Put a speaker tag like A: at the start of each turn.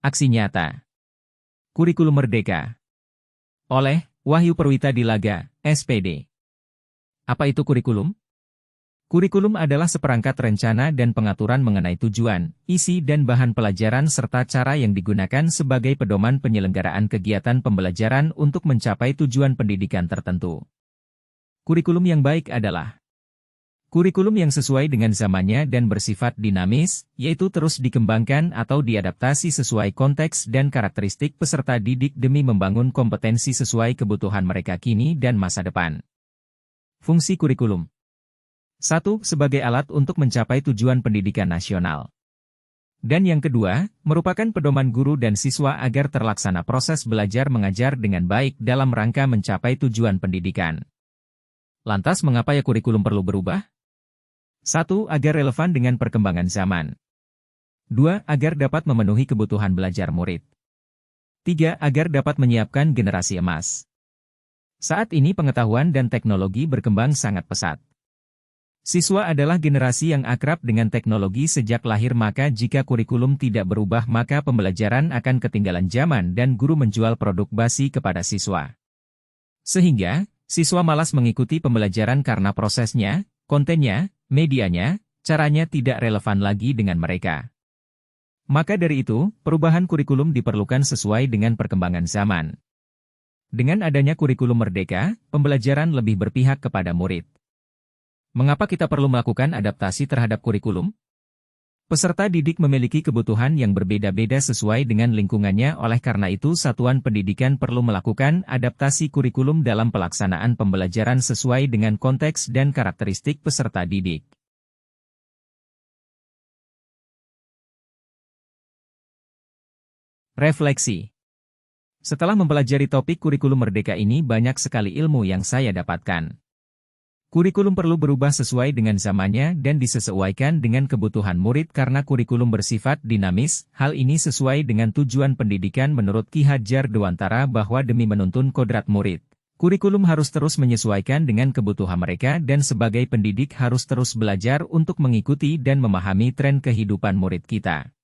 A: Aksi nyata. Kurikulum Merdeka. Oleh Wahyu Perwita Dilaga, SPD. Apa itu kurikulum? Kurikulum adalah seperangkat rencana dan pengaturan mengenai tujuan, isi dan bahan pelajaran serta cara yang digunakan sebagai pedoman penyelenggaraan kegiatan pembelajaran untuk mencapai tujuan pendidikan tertentu. Kurikulum yang baik adalah kurikulum yang sesuai dengan zamannya dan bersifat dinamis, yaitu terus dikembangkan atau diadaptasi sesuai konteks dan karakteristik peserta didik demi membangun kompetensi sesuai kebutuhan mereka kini dan masa depan. Fungsi kurikulum. 1. Sebagai alat untuk mencapai tujuan pendidikan nasional. Dan yang kedua, merupakan pedoman guru dan siswa agar terlaksana proses belajar mengajar dengan baik dalam rangka mencapai tujuan pendidikan. Lantas mengapa ya kurikulum perlu berubah? 1. Agar relevan dengan perkembangan zaman. 2. Agar dapat memenuhi kebutuhan belajar murid. 3. Agar dapat menyiapkan generasi emas. Saat ini pengetahuan dan teknologi berkembang sangat pesat. Siswa adalah generasi yang akrab dengan teknologi sejak lahir, maka jika kurikulum tidak berubah maka pembelajaran akan ketinggalan zaman dan guru menjual produk basi kepada siswa. Sehingga, siswa malas mengikuti pembelajaran karena prosesnya, kontennya, medianya, caranya tidak relevan lagi dengan mereka. Maka dari itu, perubahan kurikulum diperlukan sesuai dengan perkembangan zaman. Dengan adanya kurikulum merdeka, pembelajaran lebih berpihak kepada murid. Mengapa kita perlu melakukan adaptasi terhadap kurikulum? Peserta didik memiliki kebutuhan yang berbeda-beda sesuai dengan lingkungannya, oleh karena itu satuan pendidikan perlu melakukan adaptasi kurikulum dalam pelaksanaan pembelajaran sesuai dengan konteks dan karakteristik peserta didik. Refleksi. Setelah mempelajari topik kurikulum merdeka ini, banyak sekali ilmu yang saya dapatkan. Kurikulum perlu berubah sesuai dengan zamannya dan disesuaikan dengan kebutuhan murid karena kurikulum bersifat dinamis. Hal ini sesuai dengan tujuan pendidikan menurut Ki Hajar Dewantara bahwa demi menuntun kodrat murid, kurikulum harus terus menyesuaikan dengan kebutuhan mereka dan sebagai pendidik harus terus belajar untuk mengikuti dan memahami tren kehidupan murid kita.